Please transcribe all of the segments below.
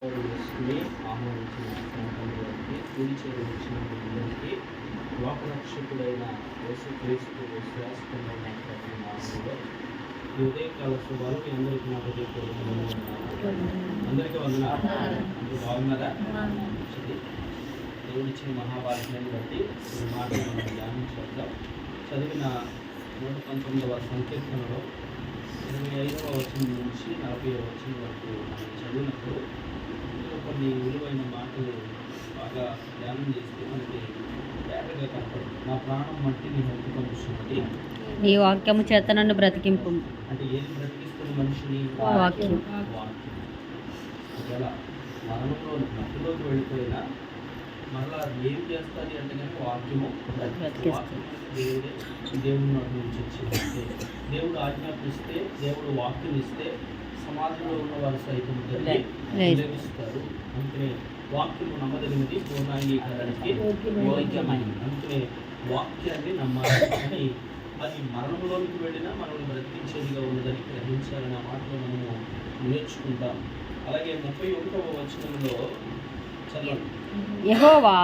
యేసుని ఆహ్వానించిన సంఘం వారికి కూడి చేరవచ్చిన అందరికీ లోకరక్షకుడైన యేసుక్రీస్తు శ్రేష్టమైన ప్రతి నామంలో ఈ ఉదయకాల శుభాలు మీ అందరికీ నా హృదయపూర్వకమైన అందరికీ వందనాలు. అందరూ బాగున్నారా? మంచిది. దేవుడిచ్చిన మహాభాగ్యాన్ని బట్టి ఈ మాటలు మనం ధ్యానించడం చదివిన 119వ సంకీర్తనలో 25వ వచనం నుంచి 40వ వచనం వరకు మనం చదివినప్పుడు కొన్ని విలువైన మాటలు బాగా ధ్యానం చేస్తే మనకి తేటగా కనపడుతుంది. నా ప్రాణం మట్టిని హత్తుకొనిస్తున్నది, నీ వాక్యము చేత నన్ను బ్రతికింపు. అంటే ఏది బ్రతికిస్తున్న మనిషిని? వాక్యం. ఒకవేళ మరణంలో మట్టిలోకి వెళ్ళిపోయినా మరలా ఏం చేస్తుంది అంటే కనుక వాక్యము దేవుడే. దేవుడు నుంచి వచ్చిందంటే దేవుడు ఆజ్ఞాపిస్తే, దేవుడు వాక్యం ఇస్తే సమాజంలో ఉన్న వారు సైతం లభిస్తారు. అందుకనే వాక్యము నమ్మదగినది, పూర్ణాంగీకారానికి యోగ్యమైనది. అందుకనే వాక్యాన్ని నమ్మాలి. అని అది మరణంలోనికి వెళ్ళినా మనల్ని బ్రతికించేదిగా ఉన్నదని గ్రహించాలనే మాటలు మనము నేర్చుకుంటాం. అలాగే 31వ వచనంలో చదవండి. యెహోవా,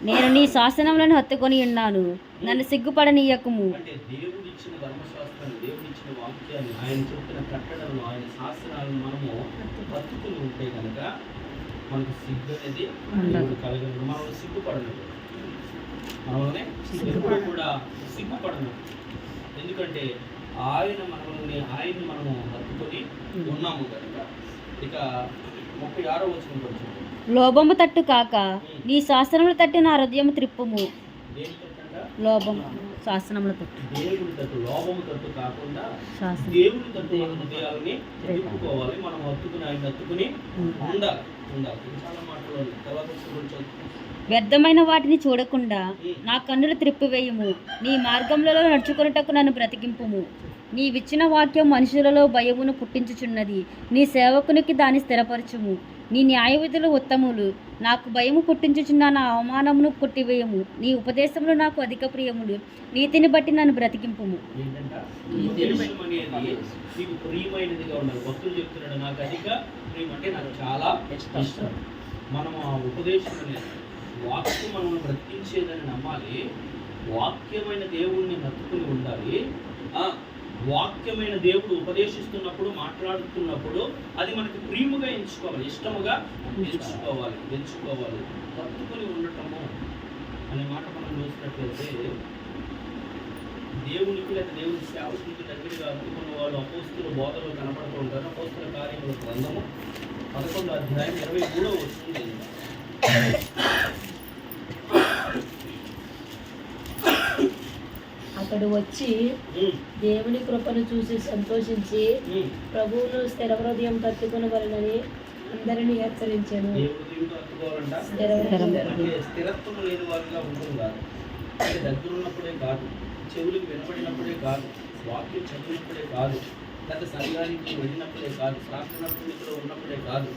నేను నీ శాసనములను హత్తుకొని ఉన్నాను, నన్ను సిగ్గుపడనీయకుము. అంటే దేవుడిచ్చిన ధర్మశాస్త్రాన్ని, దేవుడిచ్చిన వాక్యాన్ని, ఆయన చెప్పిన కట్టడలను, ఆయన శాసనాలను మనము హత్తుకుని ఉంటే కనుక మనకు సిగ్గు అనేది దేవుడు కలగదు. మనం సిగ్గుపడను, మనల్ని ఎప్పుడు కూడా సిగ్గుపడను. ఎందుకంటే ఆయన్ని మనము హత్తుకొని ఉన్నాము కనుక. ఇక 36వ వచనం కొంచెం. లోభము తట్టు కాక నీ శాసనముల తట్టు నా హృదయం త్రిప్పుము. లోభం శాసనముల తట్టు, దేవుడి తట్టు, లోభము తట్టు కాకుండా దేవుడి తట్టు మన హృదయాలని తిప్పుకోవాలి. మనం హత్తుకుని ఆయన హత్తుకుని ఉండాలి. చాలా మాటలు తర్వాత వ్యర్థమైన వాటిని చూడకుండా నా కన్నులు త్రిప్పివేయుము. నీ మార్గములలో నడుచుకొనుటకు నన్ను బ్రతికింపుము. నీవిచ్చిన వాక్యం మనుషులలో భయమును పుట్టించుచున్నది. నీ సేవకునికి దాన్ని స్థిరపరచుము. నీ న్యాయవిధులు ఉత్తములు, నాకు భయము పుట్టించుచున్న నా అవమానమును కొట్టివేయము. నీ ఉపదేశములు నాకు అధిక ప్రియములు, నీతిని బట్టి నన్ను బ్రతికింపుము. నాకు అధిక ప్రియం అంటే నాకు చాలా ఇష్టం. మనం ఆ ఉపదేశం అనేది వాక్యం మనల్ని బ్రతికించేదని నమ్మాలి. వాక్యమైన దేవుణ్ణి హత్తుకుని ఉండాలి. వాక్యమైన దేవుడు ఉపదేశిస్తున్నప్పుడు, మాట్లాడుతున్నప్పుడు అది మనకి ప్రియముగా ఎంచుకోవాలి, ఇష్టముగా ఎంచుకోవాలి. హత్తుకుని ఉండటము అనే మాట మనం చూసినట్లయితే దేవునికి లేదా దేవుని సేవకునికి దగ్గరగా హత్తుకున్న వాళ్ళు అపోస్తుల బోధనలు కనపడుతూ ఉంటారు. అపోస్తుల కార్యముల గ్రంథము 11వ అధ్యాయం 23వ వచనం. అతడు వచ్చి దేవుని కృపను చూసి సంతోషించి ప్రభువును స్థిర హృదయం తట్టుకుని వలనని అందరినీ హెచ్చరించాను. స్థిరత్వం లేని వారిగా ఉంటుంది కాదు, అంటే దగ్గరున్నప్పుడే కాదు, చెవులకు వినపడినప్పుడే కాదు, వాక్యం చదివినప్పుడే కాదు, లేదా సంఘానికి వెళ్ళినప్పుడే కాదు, ప్రార్థన పూర్తిలో ఉన్నప్పుడే కాదు.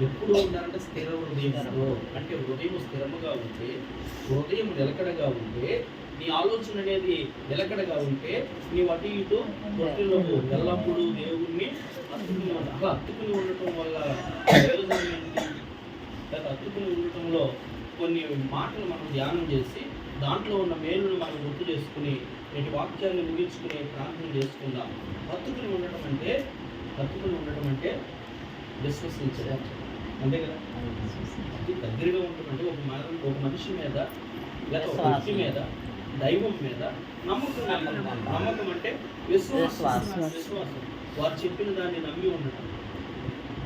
ఎప్పుడు ఉండాలంటే స్థిర హృదయంలో. అంటే హృదయం స్థిరముగా ఉంటే, హృదయం నిలకడగా ఉంటే, నీ ఆలోచన అనేది నిలకడగా ఉంటే నీవు అటు ఇటు తొట్టిలో ఎల్లప్పుడూ దేవుణ్ణి హత్తుకుని ఉండటం వల్ల ప్రయోజనం ఏంటి? హత్తుకుని ఉండటంలో కొన్ని మాటలు మనం ధ్యానం చేసి దాంట్లో ఉన్న మేలును మనం గుర్తు చేసుకుని నేటి వాక్యాన్ని ముగించుకుని ప్రార్థన చేసుకుందాం. హత్తుకుని ఉండటం అంటే విశ్వసించడం అంతే కదా. అతి దగ్గరగా ఉండటం అంటే ఒక మనిషి మీద లేదా ఒక వ్యక్తి మీద, దైవం మీద నమ్మకం అంటే విశ్వాసం. వారు చెప్పిన దాన్ని నమ్మి ఉండటం,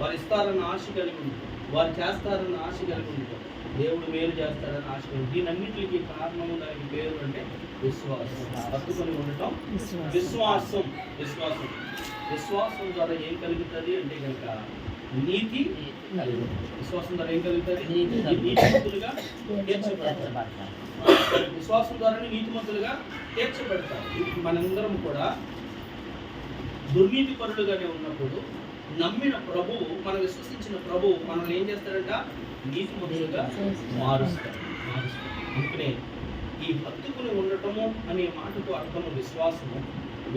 వారు ఇస్తారన్న ఆశ కలిగి ఉండటం, వారు చేస్తారన్న ఆశ కలిగి ఉండటం, దేవుడు మేలు చేస్తాడని ఆశ కలిగి. దీనన్నింటికి కారణము దానికి పేరు అంటే విశ్వాసం. హత్తుకొని ఉండటం విశ్వాసం ద్వారా ఏం కలుగుతుంది అంటే కనుక నీతి కలుగుతుంది. విశ్వాసం ద్వారా ఏం కలుగుతుంది? నీతిమంతులుగా తీర్చబడతారు. విశ్వాసం ద్వారానే నీతిమంతులుగా తీర్చబడతారు. మనందరం కూడా దుర్నీతి పరులుగానే ఉన్నప్పుడు నమ్మిన ప్రభువు, మనం విశ్వసించిన ప్రభువు మనల్ని ఏం చేస్తాడంట? నీతిమంతులుగా మారుస్తాడు. అందుకనే ఈ హత్తుకుని ఉండటము అనే మాటకు అర్థము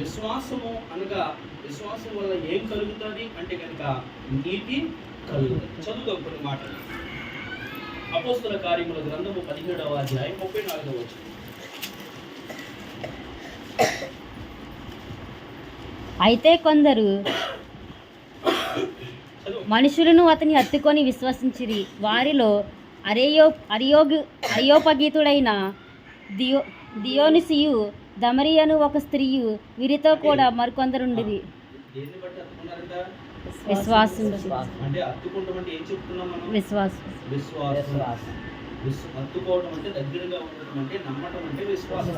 విశ్వాసము అనగా విశ్వాసం వల్ల ఏం కలుగుతుంది అంటే కనుక నీతి కలుగును. చదువుదాం కొన్ని మాటలు. అపోస్తల కార్యముల గ్రంథము 17వ అధ్యాయం 34వ వచనం. అయితే కొందరు చదువు. మనుషులను అతని హత్తుకొని విశ్వసించిరి. వారిలో అరియోపగీతుడైన దియోనిసియు దమరియను ఒక స్త్రీయు వీరితో కూడా మరికొందరుండిరి. దేన్ని బట్టి అత్తుకున్నారంట? విశ్వాసం అంటే అత్తుకుంటాం అంటే ఏం చెప్తున్నాం మనం? విశ్వాసం విశ్వాసం. అత్తుకోవడం అంటే దగ్గరగా ఉండటం అంటే నమ్మటం అంటే విశ్వాసం.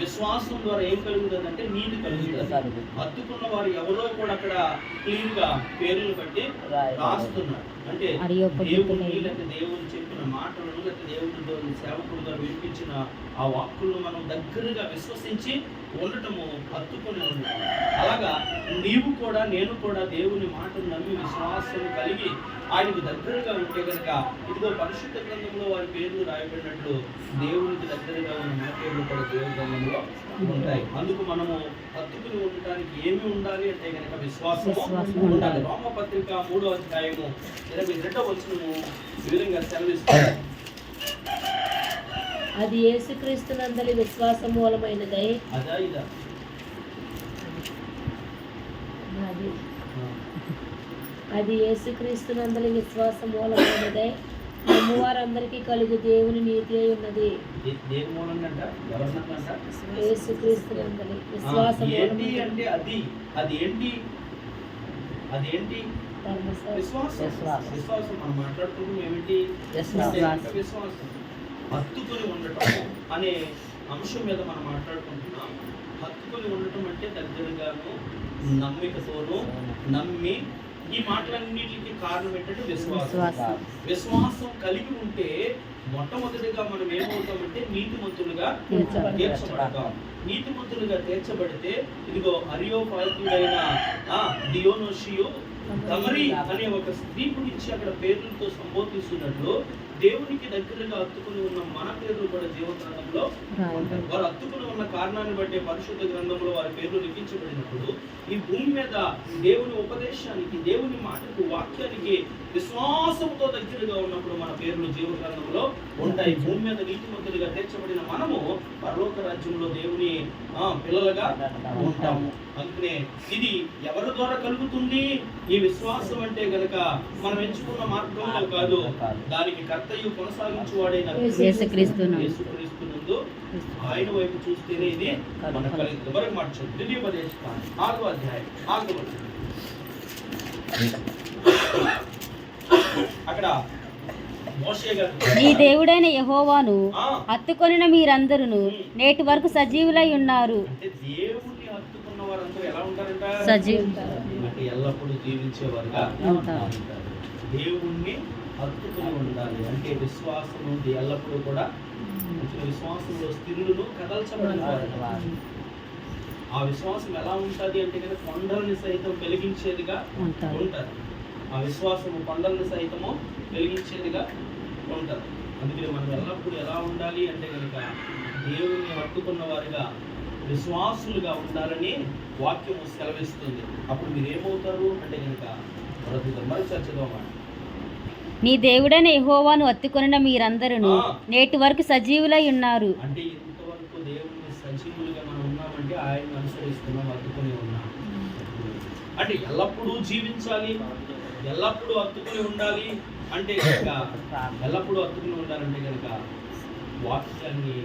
విశ్వాసం ద్వారా ఏం కలుగుతుంది అంటే నీతి కలుగుతుంది. హత్తుకున్న వారు ఎవరో కూడా అక్కడ క్లీన్ గా పేర్లు బట్టి రాస్తున్నారు. అంటే దేవుని లేకపోతే దేవుని చెప్పిన మాటలను లేకపోతే దేవుని సేవకుడు గారు వినిపించిన ఆ వాక్కులను మనం దగ్గరగా విశ్వసించి ఉండటము హత్తుకొని ఉండటం. అలాగా నీవు కూడా నేను కూడా దేవుని మాటను నమ్మి విశ్వాసం కలిగి ఆయనకు దగ్గరగా ఉంటే కనుక ఇదిగో పరిశుద్ధ గ్రంథంలో వారి పేర్లు రాయబడినట్లు దేవునికి దగ్గరగా ఉన్న మా పేర్లు కూడా దేవుని గ్రంథంలో ఉంటాయి. అందుకు మనము హత్తుకుని ఉండటానికి ఏమి ఉండాలి అంటే కనుక విశ్వాసము ఉండాలి. రోమపత్రిక 3వ అధ్యాయము 22వ వచనము ఈ విధంగా సెలవిస్తుంది. అది యేసుక్రీస్తునందలి విశ్వాసం మూలమైనదై అదా ఇదా అది యేసుక్రీస్తునందలి విశ్వాసం మూలమైనదై నమ్మువారందరికీ కలుగు దేవుని నీతి అయి ఉన్నది. దేని మూలంగా ఎవరినంట? యేసుక్రీస్తునందలి విశ్వాసం ఏంటి అంటే అది ఏంటి? అదేంటి? విశ్వాసం. మనం మాట్లాడుకుంటున్నాం ఏమిటి? విశ్వాసం. హత్తుకొని ఉండటం అనే అంశం మీద మనం మాట్లాడుకుంటున్నాం. హత్తుకొని ఉండటం అంటే దగ్గరగాను నమ్మికతోనూ నమ్మి ఈ మాటలన్నిటికీ కారణం ఏంటంటే విశ్వాసం. విశ్వాసం కలిగి ఉంటే మొట్టమొదటిగా మనం ఏమవుతామంటే నీతిమంతులుగా తీర్చబడతాం. నీతిమంతులుగా తీర్చబడితే ఇదిగో అరియోపాయకుడైన దియోనోషియు దమరి అనే ఒక స్త్రీ గురించి అక్కడ పేర్లతో సంబోధిస్తున్నట్లు దేవునికి దగ్గరగా హత్తుకుని ఉన్న మన పేర్లు కూడా జీవగ్రంథంలో ఉంటాయి. వారు హత్తుకుని ఉన్న కారణాన్ని బట్టి పరిశుద్ధ గ్రంథంలో వారి పేర్లు లిఖించబడినప్పుడు ఈ భూమి మీద దేవుని ఉపదేశానికి, దేవుని మాటకు, వాక్యానికి విశ్వాసంతో దగ్గరగా ఉన్నప్పుడు మన పేర్లు జీవగ్రంథంలో ఉంటాయి. భూమి మీద నీతిమంతులుగా తీర్చబడిన మనము పరలోక రాజ్యంలో దేవుని పిల్లలుగా ఉంటాము. అందుకనే ఇది ఎవరి ద్వారా కలుగుతుంది? ఈ విశ్వాసం అంటే గనక మనం ఎంచుకున్న మార్గంలో కాదు, దానికి కర్తయ్య కొనసాగించువాడైన యేసుక్రీస్తునందు ఆయన వైపు చూస్తేనే ఇది మనకు కలుగుతుంది. మరొక మాట చూడండి, ద్వితీయోపదేశకాండం 6వ అధ్యాయం 6వ వచనం. అక్కడ మోషే గారు నీ దేవుడైన యెహోవాను హత్తుకొనిన మీరందరూ నేటి వరకు సజీవులై ఉన్నారు. అంటే దేవుణ్ణి హత్తుకున్న వారందరూ ఎలా ఉంటారంట? సజీవులు అంటే ఎల్లప్పుడూ జీవించేవారుగా ఉంటారు. దేవుణ్ణి హత్తుకుని ఉండాలి అంటే విశ్వాసము ఎల్లప్పుడూ కూడా విశ్వాసంలో స్థిరులను కదల్చబడిన వారు. ఆ విశ్వాసం ఎలా ఉంటుంది అంటే కనుక కొండల్ని సైతం వెలిగించేదిగా ఉంటుంది. ఆ విశ్వాసము కొండల్ని సైతము వెలిగించేదిగా ఉంటుంది. అందుకని మనం ఎల్లప్పుడూ ఎలా ఉండాలి అంటే కనుక దేవుణ్ణి హత్తుకున్న వారిగా విశ్వాసులుగా ఉండాలని వాక్యము సెలవిస్తుంది. అప్పుడు మీరు ఏమవుతారు అంటే కనుక మరి చర్చగా నీ దేవుడైన యెహోవాను హత్తుకొనిన మీరందరూ నేటి వరకు సజీవులై ఉన్నారు. అంటే ఇంతవరకు దేవుని సజీవులుగా మనం ఉన్నామంటే ఆయన అనుసరిస్తున్నాం, హత్తుకొని ఉన్నాం. అంటే ఎల్లప్పుడూ జీవించాలి, ఎల్లప్పుడూ హత్తుకొని ఉండాలి అంటే కనుక ఎల్లప్పుడూ హత్తుకొని ఉండాలంటే కనుక వాక్యాన్ని